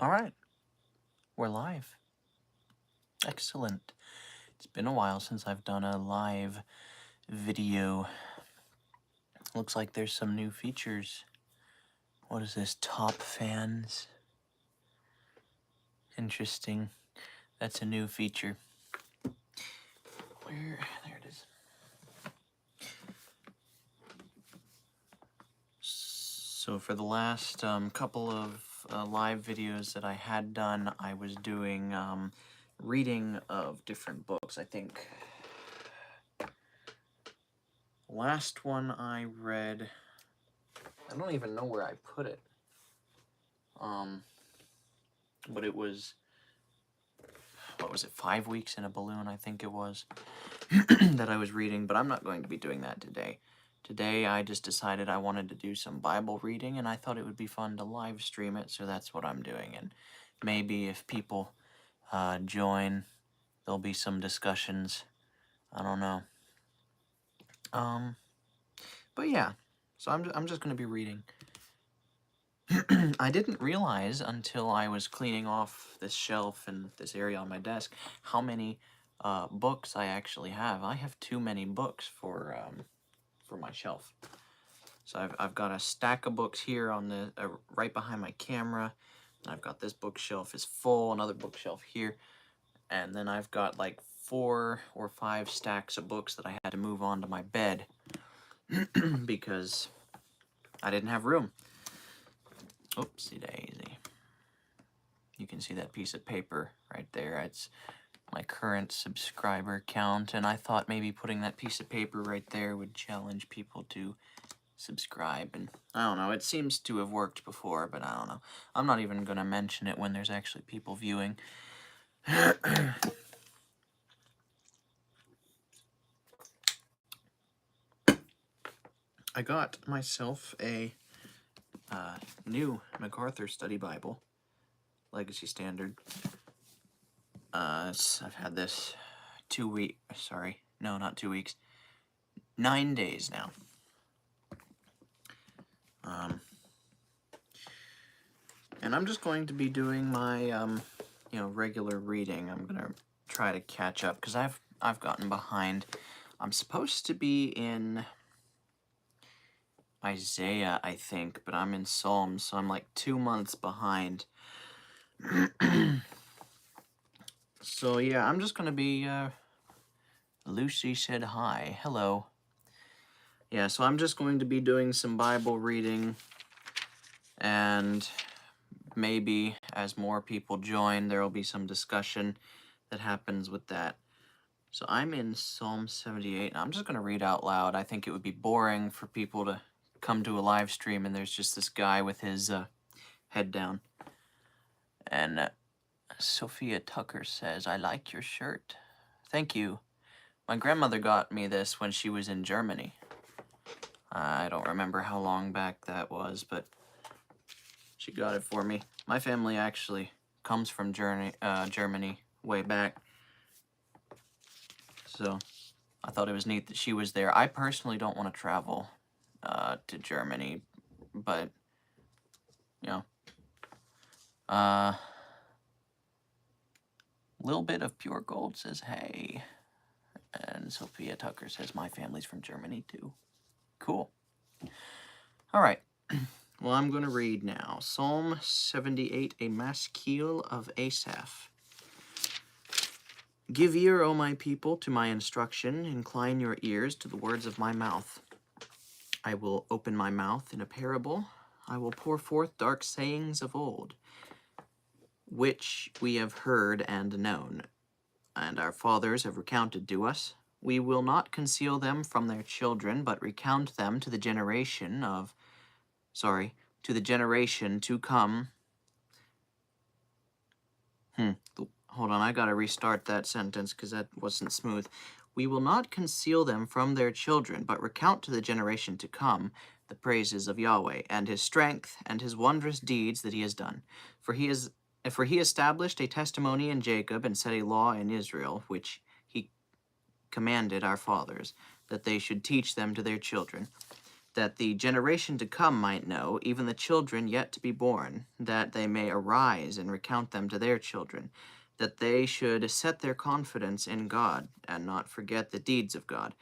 All right, we're live. Excellent. It's been a while since I've done a live video. Looks like there's some new features. What is this? Top fans? Interesting. That's a new feature. There it is. So for the last couple of live videos that I had done, I was doing reading of different books. I think last one I read, I don't even know where I put it. But it was, what was it, 5 weeks in a balloon, I think it was, that I was reading, but I'm not going to be doing that today. Today I just decided I wanted to do some Bible reading, and I thought it would be fun to live stream it, so that's what I'm doing. And maybe if people join, there'll be some discussions. I don't know. But yeah, so I'm just going to be reading. I didn't realize until I was cleaning off this shelf and this area on my desk how many books I actually have. I have too many books for my shelf. So I've got a stack of books here on the right behind my camera. I've got this bookshelf is full, another bookshelf here, and then I've got like 4 or 5 stacks of books that I had to move onto my bed because I didn't have room. Oopsie daisy. You can see that piece of paper right there. It's my current subscriber count, and I thought maybe putting that piece of paper right there would challenge people to subscribe, and I don't know, it seems to have worked before, but I don't know. I'm not even going to mention it when there's actually people viewing. I got myself a new MacArthur Study Bible, Legacy Standard. I've had this 2 weeks, sorry, no, not 2 weeks, 9 days now. And I'm just going to be doing my, regular reading. I'm gonna try to catch up because I've gotten behind. I'm supposed to be in Isaiah, I think, but I'm in Psalms, so I'm like 2 months behind. So yeah, I'm just gonna be, Lucy said hi, hello. Yeah, so I'm just going to be doing some Bible reading, and maybe as more people join, there will be some discussion that happens with that. So I'm in Psalm 78, and I'm just gonna read out loud. I think it would be boring for people to come to a live stream and there's just this guy with his head down. And Sophia Tucker says, I like your shirt. Thank you. My grandmother got me this when she was in Germany. I don't remember how long back that was, but she got it for me. My family actually comes from Germany way back. So I thought it was neat that she was there. I personally don't want to travel to Germany, but, Little Bit of Pure Gold says, hey. And Sophia Tucker says, my family's from Germany, too. Cool. All right. Well, I'm going to read now. Psalm 78, a maskil of Asaph. Give ear, O my people, to my instruction. Incline your ears to the words of my mouth. I will open my mouth in a parable. I will pour forth dark sayings of old, which we have heard and known, and our fathers have recounted to us. We will not conceal them from their children, but recount them to the generation to come. Hold on, I gotta restart that sentence because that wasn't smooth. We will not conceal them from their children, but recount to the generation to come the praises of Yahweh, and his strength, and his wondrous deeds that he has done. For he established a testimony in Jacob, and set a law in Israel, which he commanded our fathers, that they should teach them to their children, that the generation to come might know, even the children yet to be born, that they may arise and recount them to their children, that they should set their confidence in God, and not forget the deeds of God,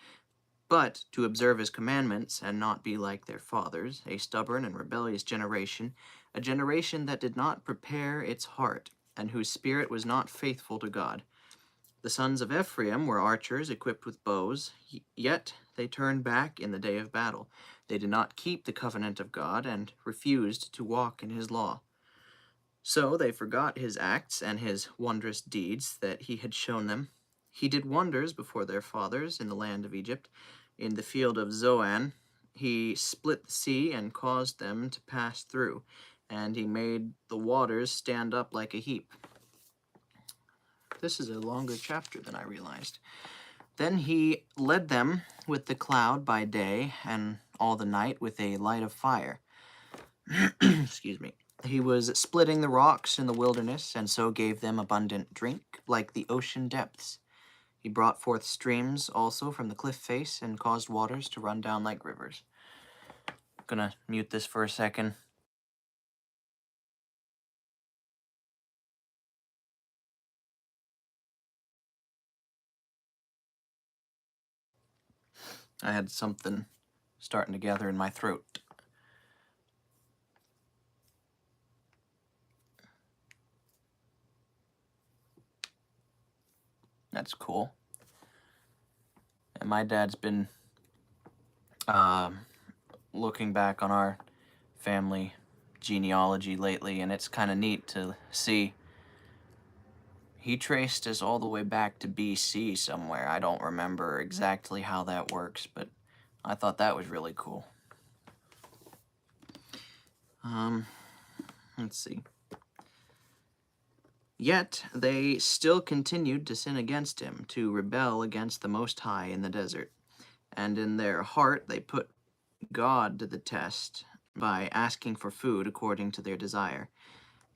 but to observe his commandments, and not be like their fathers, a stubborn and rebellious generation, a generation that did not prepare its heart, and whose spirit was not faithful to God. The sons of Ephraim were archers equipped with bows, yet they turned back in the day of battle. They did not keep the covenant of God, and refused to walk in his law. So they forgot his acts and his wondrous deeds that he had shown them. He did wonders before their fathers in the land of Egypt. In the field of Zoan, he split the sea and caused them to pass through, and he made the waters stand up like a heap. This is a longer chapter than I realized. Then he led them with the cloud by day, and all the night with a light of fire. Excuse me. He was splitting the rocks in the wilderness, and so gave them abundant drink, like the ocean depths. He brought forth streams also from the cliff face, and caused waters to run down like rivers. I'm gonna mute this for a second. I had something starting to gather in my throat. That's cool. And my dad's been looking back on our family genealogy lately, and it's kind of neat to see. He traced us all the way back to BC somewhere. I don't remember exactly how that works, but I thought that was really cool. Let's see. Yet they still continued to sin against him, to rebel against the Most High in the desert. And in their heart they put God to the test by asking for food according to their desire.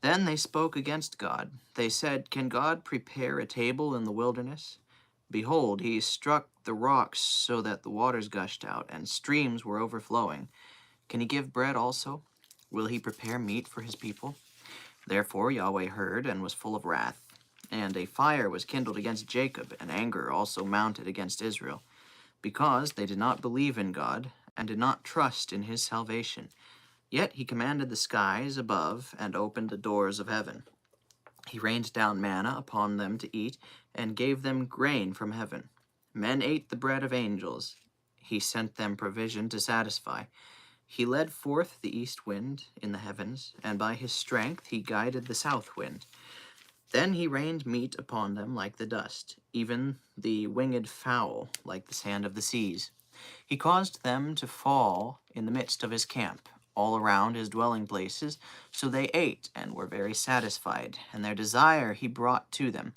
Then they spoke against God. They said, "Can God prepare a table in the wilderness? Behold, he struck the rocks so that the waters gushed out, and streams were overflowing. Can he give bread also? Will he prepare meat for his people?" Therefore Yahweh heard and was full of wrath. And a fire was kindled against Jacob, and anger also mounted against Israel, because they did not believe in God, and did not trust in his salvation. Yet he commanded the skies above, and opened the doors of heaven. He rained down manna upon them to eat, and gave them grain from heaven. Men ate the bread of angels. He sent them provision to satisfy. He led forth the east wind in the heavens, and by his strength he guided the south wind. Then he rained meat upon them like the dust, even the winged fowl like the sand of the seas. He caused them to fall in the midst of his camp, all around his dwelling places, so they ate and were very satisfied, and their desire he brought to them.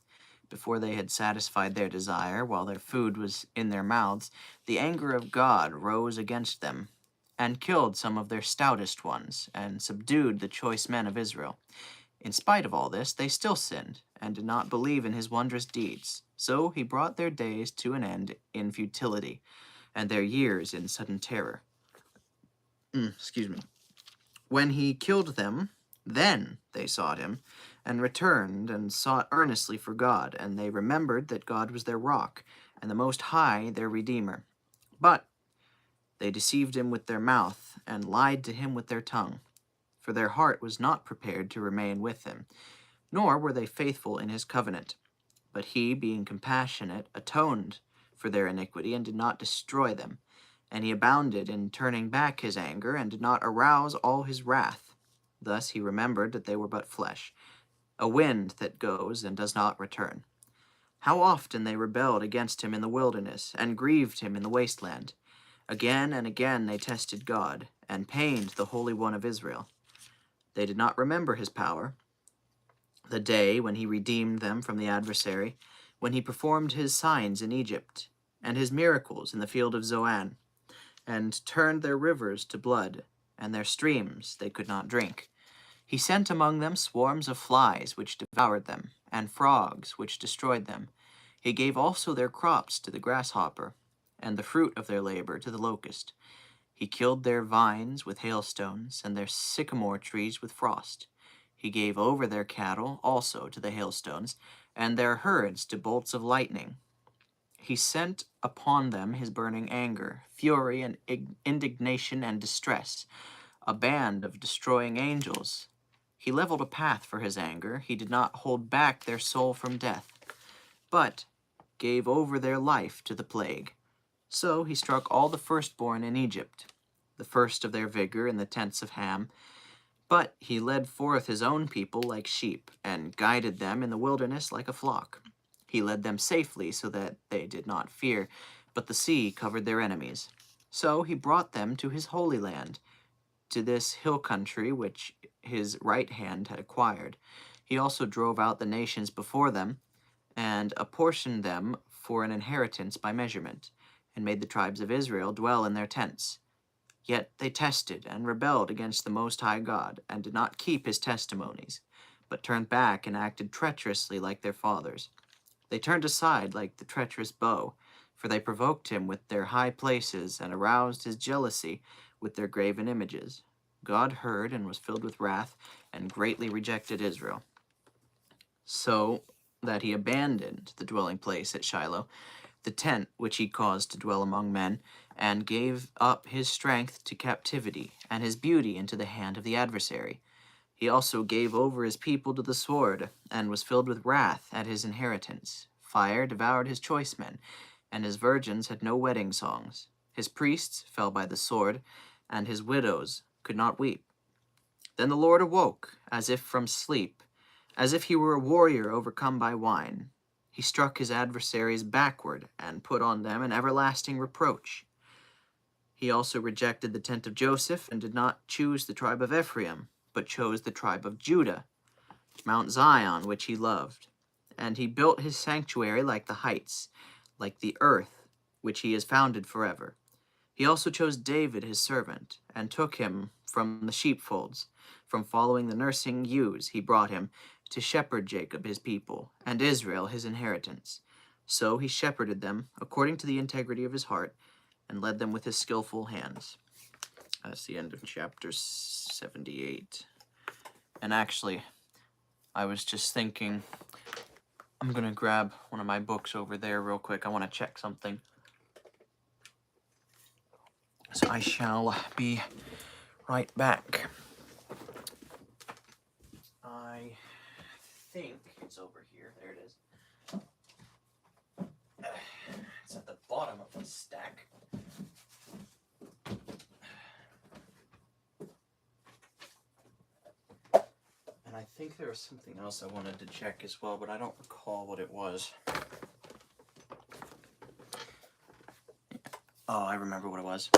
Before they had satisfied their desire, while their food was in their mouths, the anger of God rose against them, and killed some of their stoutest ones, and subdued the choice men of Israel. In spite of all this, they still sinned, and did not believe in his wondrous deeds. So he brought their days to an end in futility, and their years in sudden terror. Excuse me. When he killed them, then they sought him, and returned and sought earnestly for God, and they remembered that God was their rock, and the Most High their Redeemer. But they deceived him with their mouth, and lied to him with their tongue. For their heart was not prepared to remain with him, nor were they faithful in his covenant. But he, being compassionate, atoned for their iniquity, and did not destroy them. And he abounded in turning back his anger, and did not arouse all his wrath. Thus he remembered that they were but flesh, a wind that goes and does not return. How often they rebelled against him in the wilderness, and grieved him in the wasteland. Again and again they tested God, and pained the Holy One of Israel. They did not remember his power, the day when he redeemed them from the adversary, when he performed his signs in Egypt, and his miracles in the field of Zoan, and turned their rivers to blood, and their streams they could not drink. He sent among them swarms of flies, which devoured them, and frogs, which destroyed them. He gave also their crops to the grasshopper, and the fruit of their labor to the locust. He killed their vines with hailstones, and their sycamore trees with frost. He gave over their cattle also to the hailstones, and their herds to bolts of lightning. He sent upon them his burning anger, fury and indignation and distress, a band of destroying angels. He leveled a path for his anger. He did not hold back their soul from death, but gave over their life to the plague. So he struck all the firstborn in Egypt, the first of their vigor in the tents of Ham. But he led forth his own people like sheep, and guided them in the wilderness like a flock. He led them safely so that they did not fear, but the sea covered their enemies. So he brought them to his holy land, to this hill country which his right hand had acquired. He also drove out the nations before them, and apportioned them for an inheritance by measurement, and made the tribes of Israel dwell in their tents. Yet they tested and rebelled against the Most High God, and did not keep his testimonies, but turned back and acted treacherously like their fathers. They turned aside like the treacherous bow, for they provoked him with their high places, and aroused his jealousy with their graven images. God heard and was filled with wrath, and greatly rejected Israel, so that he abandoned the dwelling place at Shiloh, the tent which he caused to dwell among men, and gave up his strength to captivity, and his beauty into the hand of the adversary. He also gave over his people to the sword, and was filled with wrath at his inheritance. Fire devoured his choice men, and his virgins had no wedding songs. His priests fell by the sword, and his widows could not weep. Then the Lord awoke, as if from sleep, as if he were a warrior overcome by wine. He struck his adversaries backward, and put on them an everlasting reproach. He also rejected the tent of Joseph, and did not choose the tribe of Ephraim, but chose the tribe of Judah, Mount Zion, which he loved. And he built his sanctuary like the heights, like the earth, which he has founded forever. He also chose David his servant, and took him from the sheepfolds. From following the nursing ewes he brought him to shepherd Jacob his people, and Israel his inheritance. So he shepherded them according to the integrity of his heart, and led them with his skillful hands. That's the end of chapter 78. And actually, I was just thinking, I'm going to grab one of my books over there real quick. I want to check something. So I shall be right back. I think it's over here. There it is. It's at the bottom of the stack. And I think there was something else I wanted to check as well, but I don't recall what it was. Oh, I remember what it was.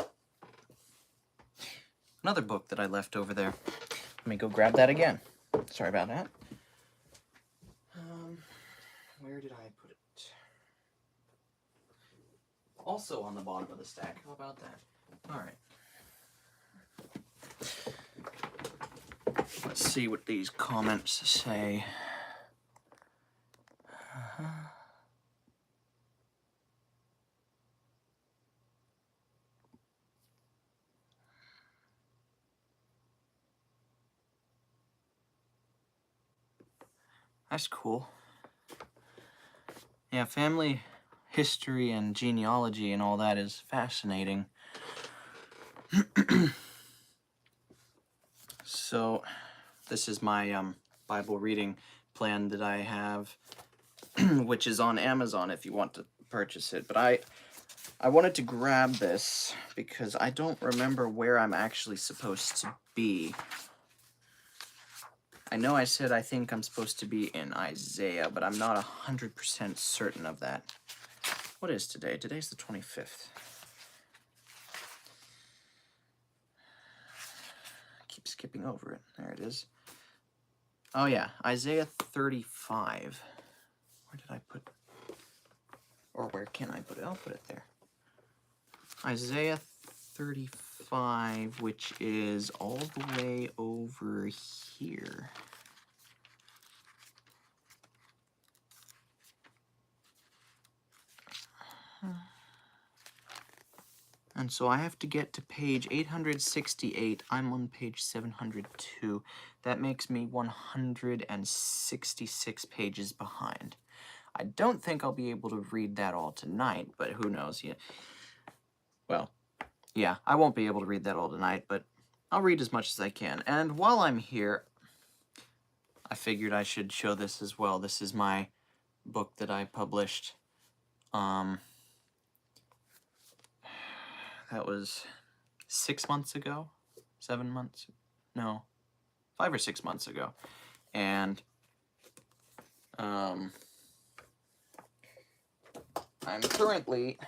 Another book that I left over there. Let me go grab that again. Sorry about that. Where did I put it? Also on the bottom of the stack. How about that? All right. Let's see what these comments say. That's cool. Yeah, family history and genealogy and all that is fascinating. So, this is my Bible reading plan that I have, which is on Amazon if you want to purchase it. But I wanted to grab this because I don't remember where I'm actually supposed to be. I know I said I think I'm supposed to be in Isaiah, but I'm not 100% certain of that. What is today? Today's the 25th. I keep skipping over it. There it is. Oh yeah, Isaiah 35. Where did I put it? Or where can I put it? I'll put it there. Isaiah 35, which is all the way over here. And so I have to get to page 868. I'm on page 702. That makes me 166 pages behind. I don't think I'll be able to read that all tonight, but who knows? Yeah. Well, yeah, I won't be able to read that all tonight, but I'll read as much as I can. And while I'm here, I figured I should show this as well. This is my book that I published. That was 6 months ago? 7 months? No, 5 or 6 months ago. And I'm currently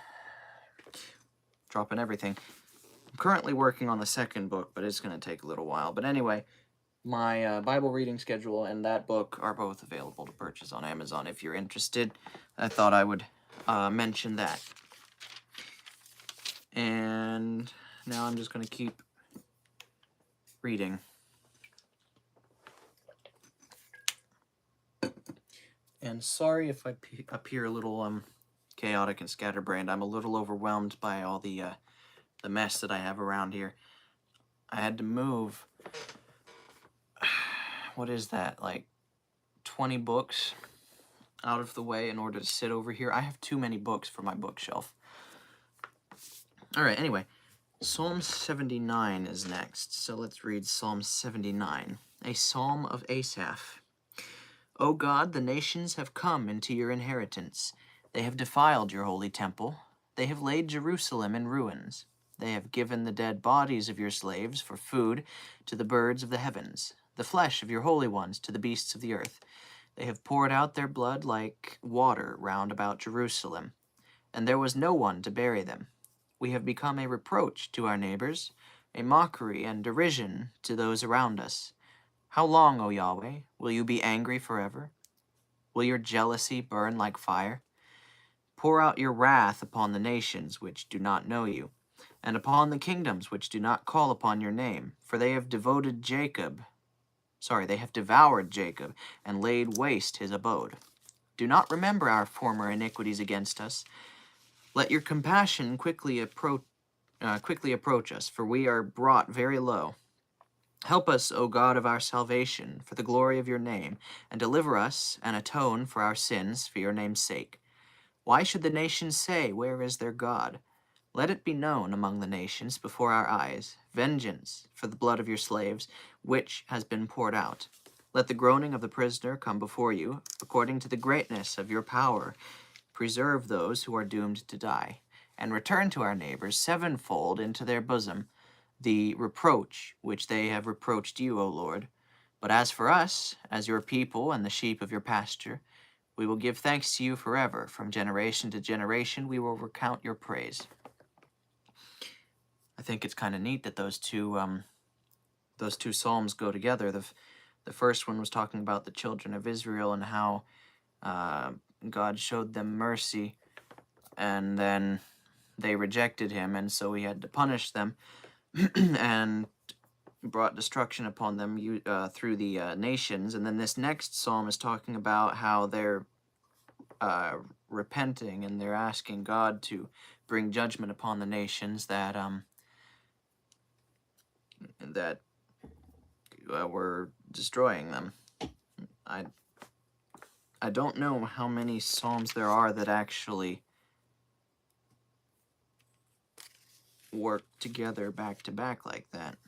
dropping everything. I'm currently working on the second book, but it's going to take a little while. But anyway, my Bible reading schedule and that book are both available to purchase on Amazon if you're interested. I thought I would mention that. And now I'm just going to keep reading. And sorry if I appear a little chaotic and scatterbrained. I'm a little overwhelmed by all the mess that I have around here. I had to move, what is that, like 20 books out of the way in order to sit over here. I have too many books for my bookshelf. Alright, anyway, Psalm 79 is next, so let's read Psalm 79, a psalm of Asaph. O God, the nations have come into your inheritance. They have defiled your holy temple. They have laid Jerusalem in ruins. They have given the dead bodies of your slaves for food to the birds of the heavens, the flesh of your holy ones to the beasts of the earth. They have poured out their blood like water round about Jerusalem, and there was no one to bury them. We have become a reproach to our neighbors, a mockery and derision to those around us. How long, O Yahweh, will you be angry forever? Will your jealousy burn like fire? Pour out your wrath upon the nations which do not know you, and upon the kingdoms which do not call upon your name, for they have devoured Jacob, and laid waste his abode. Do not remember our former iniquities against us. Let your compassion quickly approach us, for we are brought very low. Help us, O God of our salvation, for the glory of your name, and deliver us and atone for our sins for your name's sake. Why should the nations say, where is their God? Let it be known among the nations before our eyes, vengeance for the blood of your slaves, which has been poured out. Let the groaning of the prisoner come before you, according to the greatness of your power. Preserve those who are doomed to die, and return to our neighbors sevenfold into their bosom the reproach which they have reproached you, O Lord. But as for us, as your people and the sheep of your pasture, we will give thanks to you forever. From generation to generation, we will recount your praise. I think it's kind of neat that those two psalms go together. The first one was talking about the children of Israel and how God showed them mercy, and then they rejected him, and so he had to punish them and brought destruction upon them through the nations. And then this next psalm is talking about how they're repenting, and they're asking God to bring judgment upon the nations that were destroying them. I don't know how many psalms there are that actually work together back to back like that.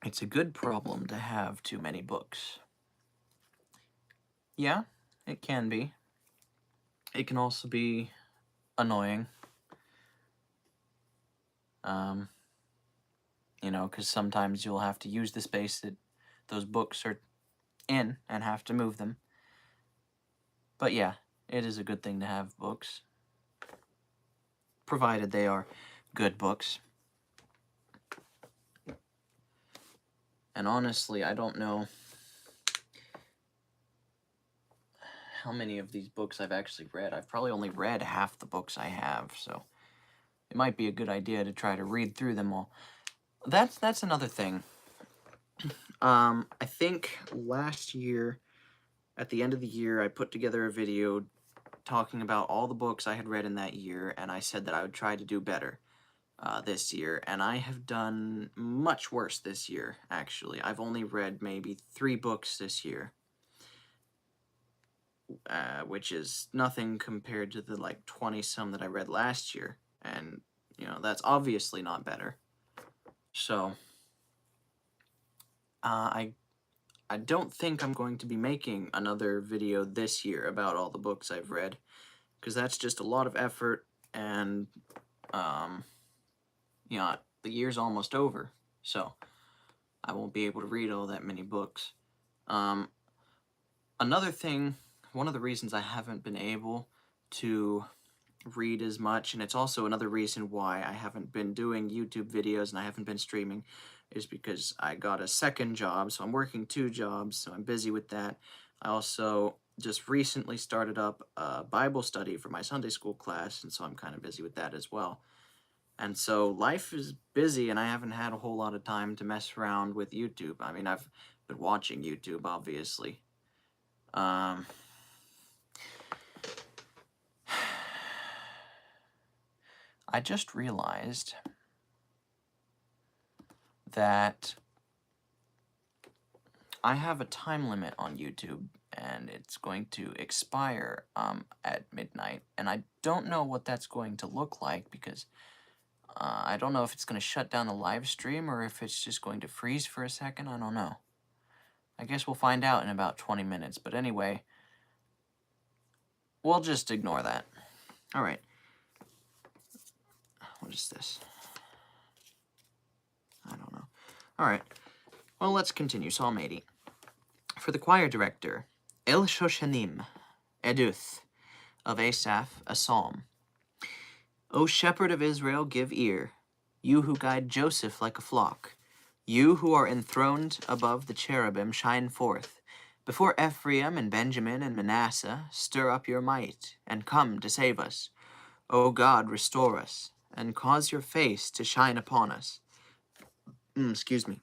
It's a good problem to have too many books. Yeah, it can be. It can also be annoying. You know, because sometimes you'll have to use the space that those books are in and have to move them. But yeah, it is a good thing to have books, provided they are good books. And honestly, I don't know how many of these books I've actually read. I've probably only read half the books I have, so it might be a good idea to try to read through them all. That's another thing. I think last year at the end of the year, I put together a video talking about all the books I had read in that year, and I said that I would try to do better this year, and I have done much worse this year, actually. I've only read maybe 3 books this year, which is nothing compared to the, like, 20-some that I read last year, and, you know, that's obviously not better. So, I don't think I'm going to be making another video this year about all the books I've read, because that's just a lot of effort, and, you know, the year's almost over, so I won't be able to read all that many books. Another thing, one of the reasons I haven't been able to read as much, and it's also another reason why I haven't been doing YouTube videos and I haven't been streaming, is because I got a second job, so I'm working 2 jobs, so I'm busy with that. I also just recently started up a Bible study for my Sunday school class, and so I'm kind of busy with that as well. And so life is busy, and I haven't had a whole lot of time to mess around with YouTube. I mean, I've been watching YouTube, obviously. I just realized that I have a time limit on YouTube, and it's going to expire at midnight, and I don't know what that's going to look like, because I don't know if it's going to shut down the live stream or if it's just going to freeze for a second. I don't know. I guess we'll find out in about 20 minutes, but anyway, we'll just ignore that. Alright. What is this? I don't know. Alright. Well, let's continue. Psalm 80. For the choir director, El Shoshanim, Eduth, of Asaph, a psalm. O shepherd of Israel, give ear, you who guide Joseph like a flock. You who are enthroned above the cherubim, shine forth. Before Ephraim and Benjamin and Manasseh, stir up your might, and come to save us. O God, restore us, and cause your face to shine upon us. Excuse me.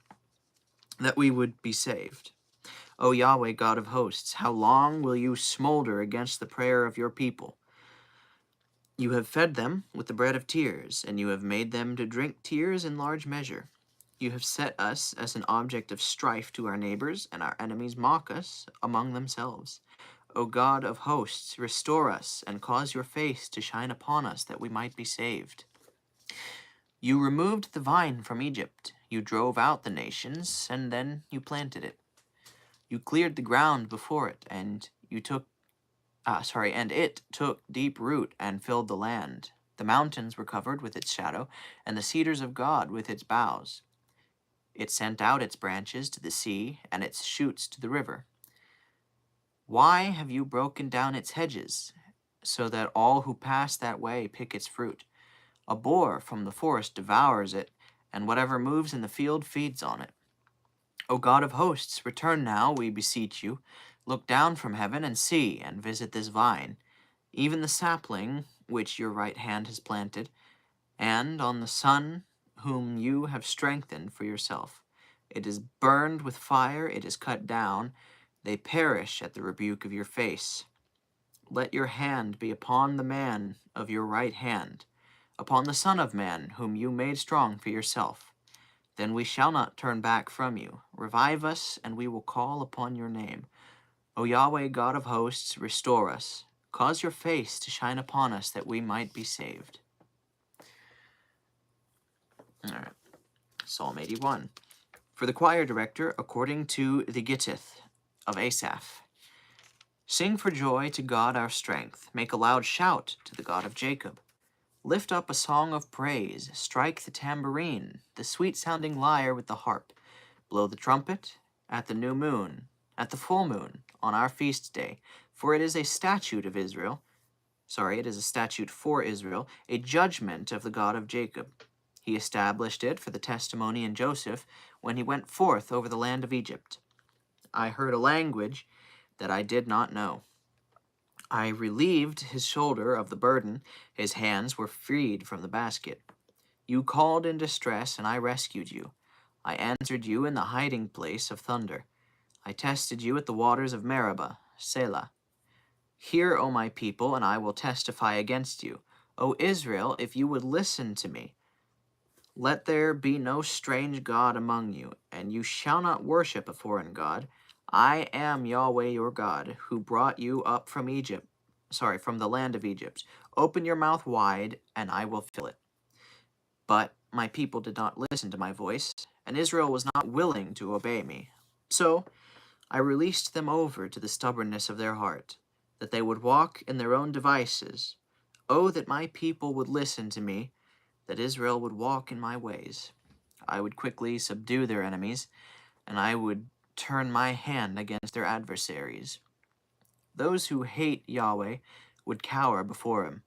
That we would be saved. O Yahweh, God of hosts, how long will you smolder against the prayer of your people? You have fed them with the bread of tears, and you have made them to drink tears in large measure. You have set us as an object of strife to our neighbors, and our enemies mock us among themselves. O God of hosts, restore us, and cause your face to shine upon us, that we might be saved. You removed the vine from Egypt. You drove out the nations, and then you planted it. You cleared the ground before it, and it took deep root and filled the land. The mountains were covered with its shadow, and the cedars of God with its boughs. It sent out its branches to the sea, and its shoots to the river. Why have you broken down its hedges, so that all who pass that way pick its fruit? A boar from the forest devours it, and whatever moves in the field feeds on it. O God of hosts, return now, we beseech you. Look down from heaven and see, and visit this vine, even the sapling which your right hand has planted, and on the son whom you have strengthened for yourself. It is burned with fire, it is cut down, they perish at the rebuke of your face. Let your hand be upon the man of your right hand, upon the Son of Man, whom you made strong for yourself. Then we shall not turn back from you. Revive us, and we will call upon your name. O Yahweh, God of hosts, restore us. Cause your face to shine upon us, that we might be saved. All right. Psalm 81. For the choir director, according to the Gittith of Asaph. Sing for joy to God our strength. Make a loud shout to the God of Jacob. Lift up a song of praise. Strike the tambourine, the sweet-sounding lyre with the harp. Blow the trumpet at the new moon, at the full moon, on our feast day. For it is a statute of Israel. It is a statute for Israel, a judgment of the God of Jacob. He established it for the testimony in Joseph when he went forth over the land of Egypt. I heard a language that I did not know. I relieved his shoulder of the burden. His hands were freed from the basket. You called in distress, and I rescued you. I answered you in the hiding place of thunder. I tested you at the waters of Meribah. Selah. Hear, O my people, and I will testify against you. O Israel, if you would listen to me, let there be no strange god among you, and you shall not worship a foreign god. I am Yahweh your God, who brought you up from from the land of Egypt. Open your mouth wide, and I will fill it. But my people did not listen to my voice, and Israel was not willing to obey me. So I released them over to the stubbornness of their heart, that they would walk in their own devices. Oh, that my people would listen to me, that Israel would walk in my ways. I would quickly subdue their enemies, and I would turn my hand against their adversaries. Those who hate Yahweh would cower before him,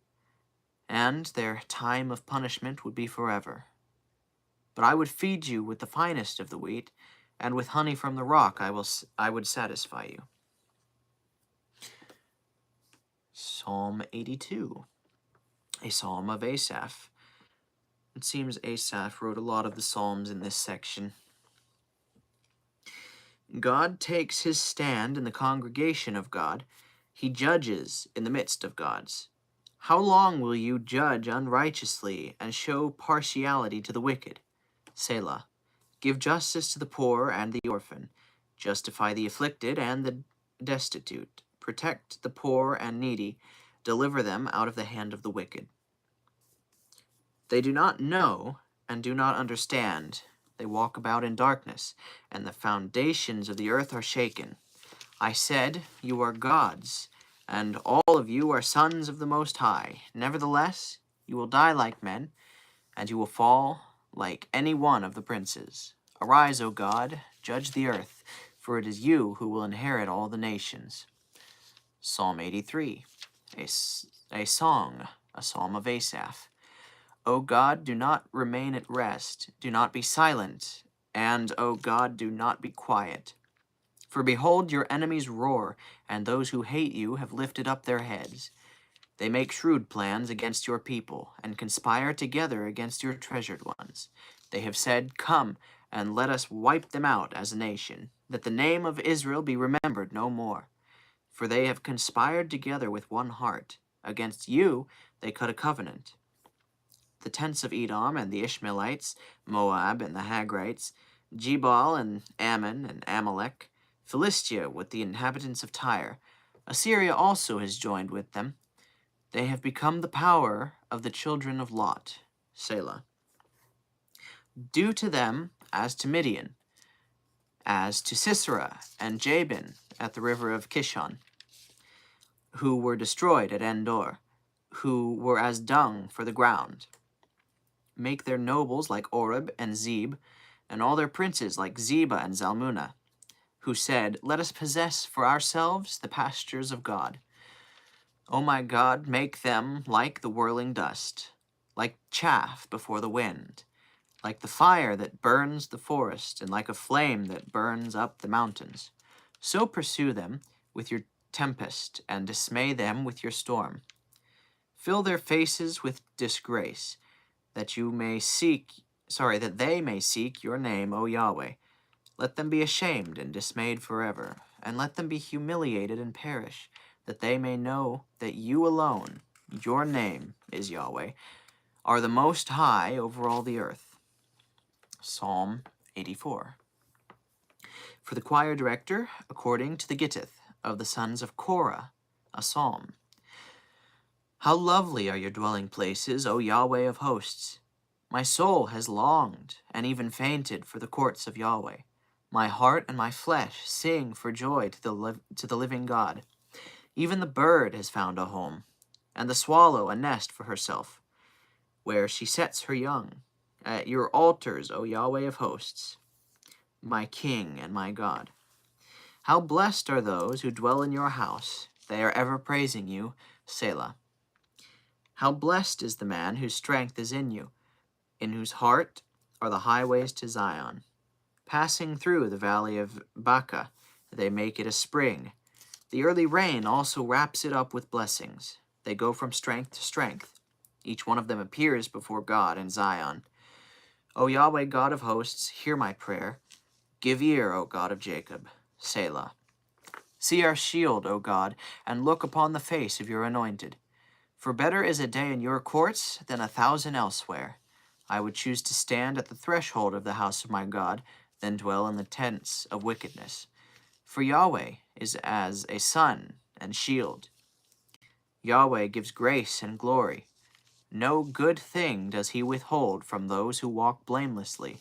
and their time of punishment would be forever. But I would feed you with the finest of the wheat, and with honey from the rock I would satisfy you. Psalm 82, a psalm of Asaph. It seems Asaph wrote a lot of the psalms in this section. God takes his stand in the congregation of God. He judges in the midst of gods. How long will you judge unrighteously and show partiality to the wicked? Selah. Give justice to the poor and the orphan. Justify the afflicted and the destitute. Protect the poor and needy. Deliver them out of the hand of the wicked. They do not know and do not understand. They walk about in darkness, and the foundations of the earth are shaken. I said, you are gods, and all of you are sons of the Most High. Nevertheless, you will die like men, and you will fall like any one of the princes. Arise, O God, judge the earth, for it is you who will inherit all the nations. Psalm 83, a song, a psalm of Asaph. O God, do not remain at rest, do not be silent, and, O God, do not be quiet. For behold, your enemies roar, and those who hate you have lifted up their heads. They make shrewd plans against your people, and conspire together against your treasured ones. They have said, come, and let us wipe them out as a nation, that the name of Israel be remembered no more. For they have conspired together with one heart. Against you they cut a covenant. The tents of Edom and the Ishmaelites, Moab and the Hagrites, Jebal and Ammon and Amalek, Philistia with the inhabitants of Tyre. Assyria also has joined with them. They have become the power of the children of Lot. Selah. Do to them as to Midian, as to Sisera and Jabin at the river of Kishon, who were destroyed at Endor, who were as dung for the ground. Make their nobles like Oreb and Zeb, and all their princes like Zebah and Zalmunna, who said, let us possess for ourselves the pastures of God. O my God, make them like the whirling dust, like chaff before the wind, like the fire that burns the forest, and like a flame that burns up the mountains. So pursue them with your tempest, and dismay them with your storm. Fill their faces with disgrace, that they may seek your name, O Yahweh. Let them be ashamed and dismayed forever, and let them be humiliated and perish, that they may know that you alone, your name is Yahweh, are the most high over all the earth. Psalm 84. For the choir director, according to the Gittith of the sons of Korah, a psalm. How lovely are your dwelling places, O Yahweh of hosts! My soul has longed and even fainted for the courts of Yahweh. My heart and my flesh sing for joy to the living God. Even the bird has found a home, and the swallow a nest for herself, where she sets her young. At your altars, O Yahweh of hosts, my King and my God. How blessed are those who dwell in your house. They are ever praising you, Selah. How blessed is the man whose strength is in you, in whose heart are the highways to Zion. Passing through the valley of Baca, they make it a spring. The early rain also wraps it up with blessings. They go from strength to strength. Each one of them appears before God in Zion. O Yahweh, God of hosts, hear my prayer. Give ear, O God of Jacob. Selah. See our shield, O God, and look upon the face of your anointed. For better is a day in your courts than 1,000 elsewhere. I would choose to stand at the threshold of the house of my God than dwell in the tents of wickedness. For Yahweh is as a sun and shield. Yahweh gives grace and glory. No good thing does he withhold from those who walk blamelessly.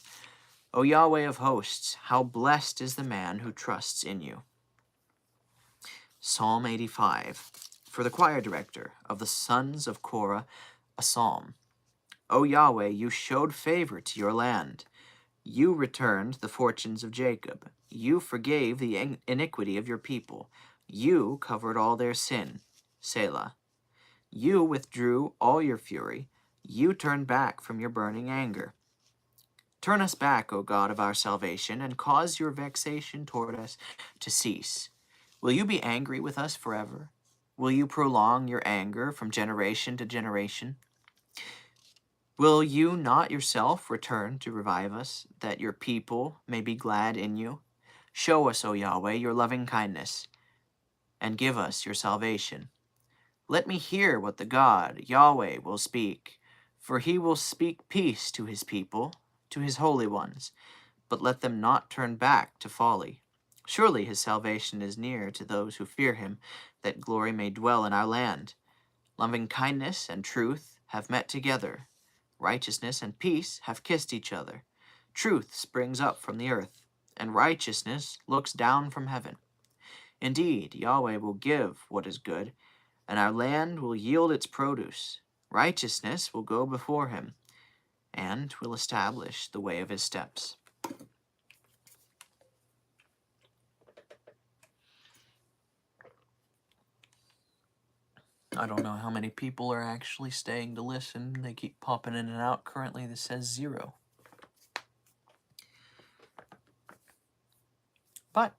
O Yahweh of hosts, how blessed is the man who trusts in you. Psalm 85. For the choir director of the sons of Korah, a psalm. O Yahweh, you showed favor to your land. You returned the fortunes of Jacob. You forgave the iniquity of your people. You covered all their sin. Selah. You withdrew all your fury. You turned back from your burning anger. Turn us back, O God of our salvation, and cause your vexation toward us to cease. Will you be angry with us forever? Will you prolong your anger from generation to generation? Will you not yourself return to revive us, that your people may be glad in you? Show us, O Yahweh, your loving kindness, and give us your salvation. Let me hear what the God, Yahweh, will speak, for he will speak peace to his people, to his holy ones, but let them not turn back to folly. Surely his salvation is near to those who fear him, that glory may dwell in our land. Loving kindness and truth have met together. Righteousness and peace have kissed each other. Truth springs up from the earth, and righteousness looks down from heaven. Indeed, Yahweh will give what is good, and our land will yield its produce. Righteousness will go before him, and will establish the way of his steps. I don't know how many people are actually staying to listen. They keep popping in and out. Currently, this says 0. But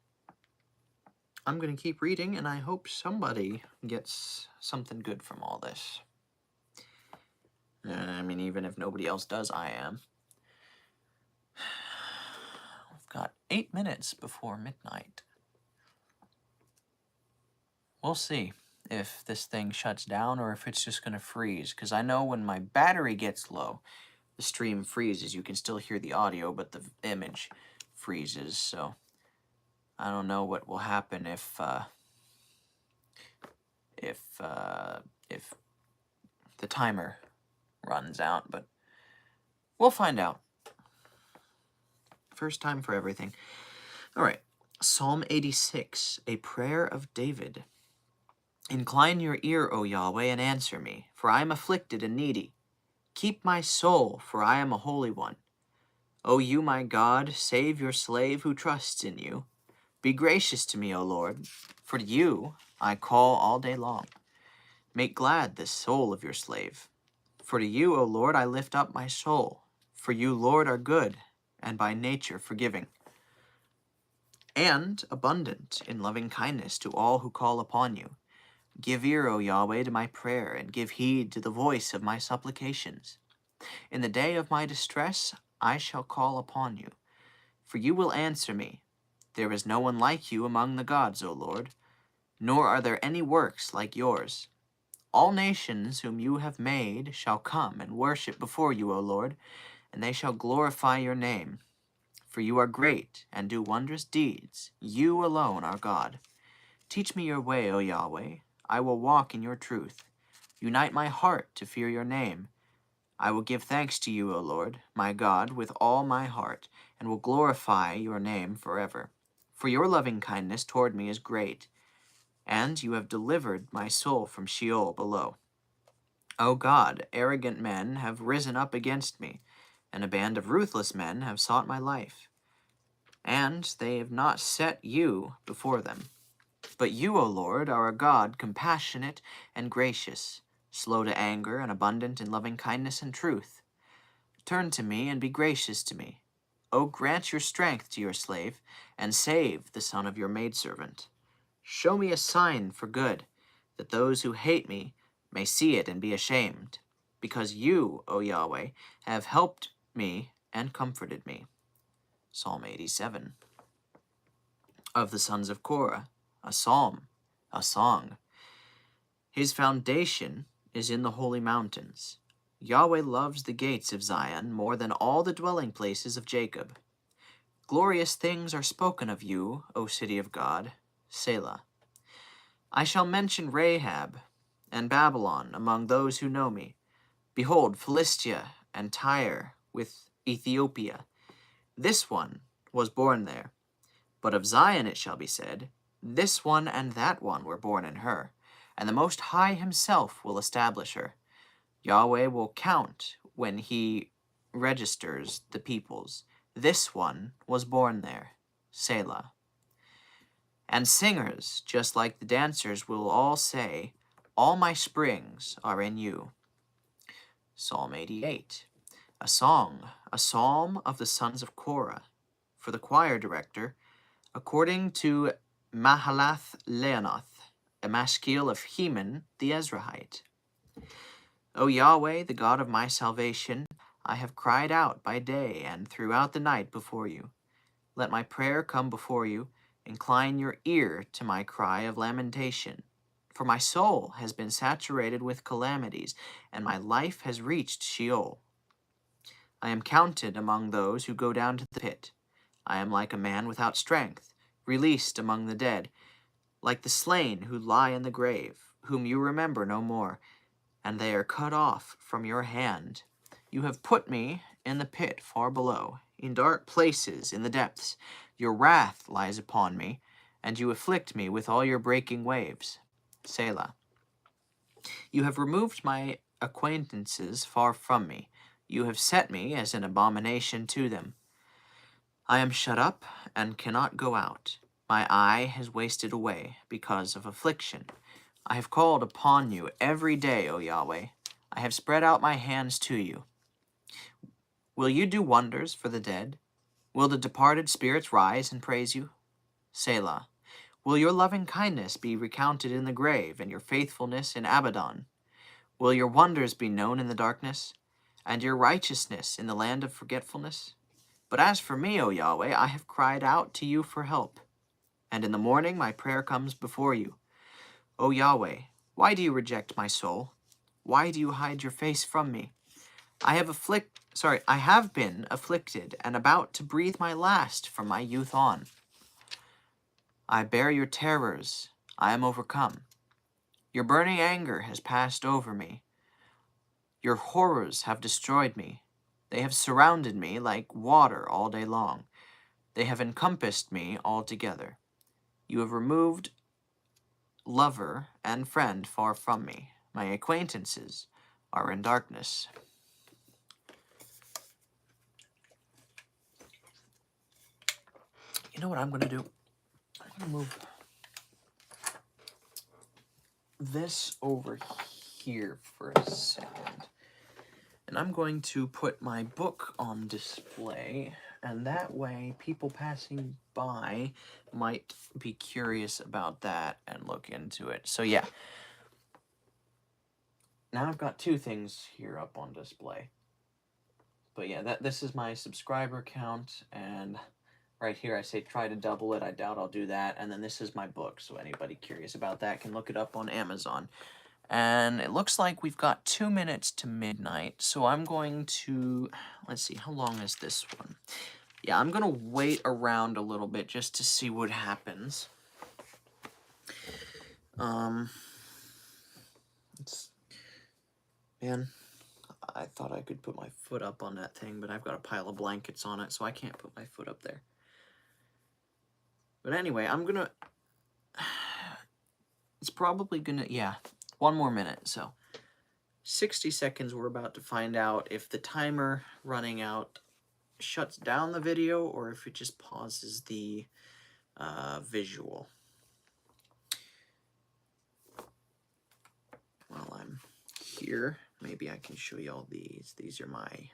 I'm going to keep reading, and I hope somebody gets something good from all this. I mean, even if nobody else does, I am. We've got 8 minutes before midnight. We'll see if this thing shuts down or if it's just going to freeze, because I know when my battery gets low, the stream freezes. You can still hear the audio, but the image freezes, so I don't know what will happen if the timer runs out, but we'll find out. First time for everything. All right, Psalm 86, a prayer of David. Incline your ear, O Yahweh, and answer me, for I am afflicted and needy. Keep my soul, for I am a holy one. O you, my God, save your slave who trusts in you. Be gracious to me, O Lord, for to you I call all day long. Make glad the soul of your slave. For to you, O Lord, I lift up my soul. For you, Lord, are good, and by nature forgiving, and abundant in loving kindness to all who call upon you. Give ear, O Yahweh, to my prayer, and give heed to the voice of my supplications. In the day of my distress I shall call upon you, for you will answer me. There is no one like you among the gods, O Lord, nor are there any works like yours. All nations whom you have made shall come and worship before you, O Lord, and they shall glorify your name. For you are great and do wondrous deeds. You alone are God. Teach me your way, O Yahweh. I will walk in your truth. Unite my heart to fear your name. I will give thanks to you, O Lord, my God, with all my heart, and will glorify your name forever. For your loving kindness toward me is great, and you have delivered my soul from Sheol below. O God, arrogant men have risen up against me, and a band of ruthless men have sought my life. And they have not set you before them. But you, O Lord, are a God compassionate and gracious, slow to anger and abundant in loving kindness and truth. Turn to me and be gracious to me. O grant your strength to your slave, and save the son of your maidservant. Show me a sign for good, that those who hate me may see it and be ashamed, because you, O Yahweh, have helped me and comforted me. Psalm 87. Of the sons of Korah, a psalm, a song. His foundation is in the holy mountains. Yahweh loves the gates of Zion more than all the dwelling places of Jacob. Glorious things are spoken of you, O city of God. Selah. I shall mention Rahab and Babylon among those who know me. Behold, Philistia and Tyre with Ethiopia. This one was born there. But of Zion it shall be said, this one and that one were born in her, and the Most High himself will establish her. Yahweh will count when he registers the peoples. This one was born there. Selah. And singers, just like the dancers, will all say, all my springs are in you. Psalm 88. A song, a psalm of the sons of Korah. For the choir director, according to Mahalath Leonoth, a maskil of Heman the Ezrahite. O Yahweh, the God of my salvation, I have cried out by day and throughout the night before you. Let my prayer come before you. Incline your ear to my cry of lamentation. For my soul has been saturated with calamities, and my life has reached Sheol. I am counted among those who go down to the pit. I am like a man without strength, released among the dead, like the slain who lie in the grave, whom you remember no more, and they are cut off from your hand. You have put me in the pit far below, in dark places in the depths. Your wrath lies upon me, and you afflict me with all your breaking waves. Selah. You have removed my acquaintances far from me. You have set me as an abomination to them. I am shut up and cannot go out. My eye has wasted away because of affliction. I have called upon you every day, O Yahweh. I have spread out my hands to you. Will you do wonders for the dead? Will the departed spirits rise and praise you? Selah. Will your loving kindness be recounted in the grave, and your faithfulness in Abaddon? Will your wonders be known in the darkness, and your righteousness in the land of forgetfulness? But as for me, O Yahweh, I have cried out to you for help, and in the morning my prayer comes before you. O Yahweh, why do you reject my soul? Why do you hide your face from me? I have been afflicted and about to breathe my last from my youth on. I bear your terrors. I am overcome. Your burning anger has passed over me. Your horrors have destroyed me. They have surrounded me like water all day long. They have encompassed me altogether. You have removed lover and friend far from me. My acquaintances are in darkness. You know what I'm going to do? I'm going to move this over here for a second. And I'm going to put my book on display, and that way people passing by might be curious about that and look into it. So yeah, now I've got two things here up on display. But yeah, this is my subscriber count, and right here I say try to double it. I doubt I'll do that. And then this is my book, so anybody curious about that can look it up on Amazon. And it looks like we've got 2 minutes to midnight, so I'm going to, let's see, how long is this one? Yeah, I'm going to wait around a little bit just to see what happens. Man, I thought I could put my foot up on that thing, but I've got a pile of blankets on it, so I can't put my foot up there. But anyway, I'm going to, it's probably going to, yeah, 1 more minute, so 60 seconds, we're about to find out if the timer running out shuts down the video or if it just pauses the visual. While I'm here, maybe I can show y'all these. These are my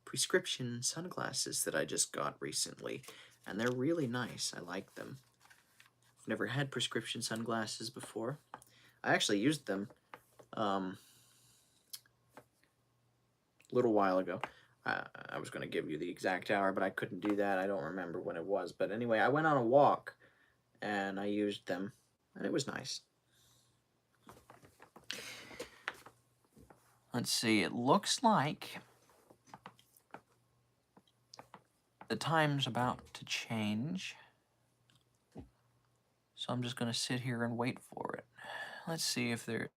prescription sunglasses that I just got recently, and they're really nice. I like them. I've never had prescription sunglasses before. I actually used them a little while ago. I was going to give you the exact hour, but I couldn't do that. I don't remember when it was. But anyway, I went on a walk, and I used them, and it was nice. Let's see, it looks like the time's about to change, so I'm just going to sit here and wait for it. Let's see if there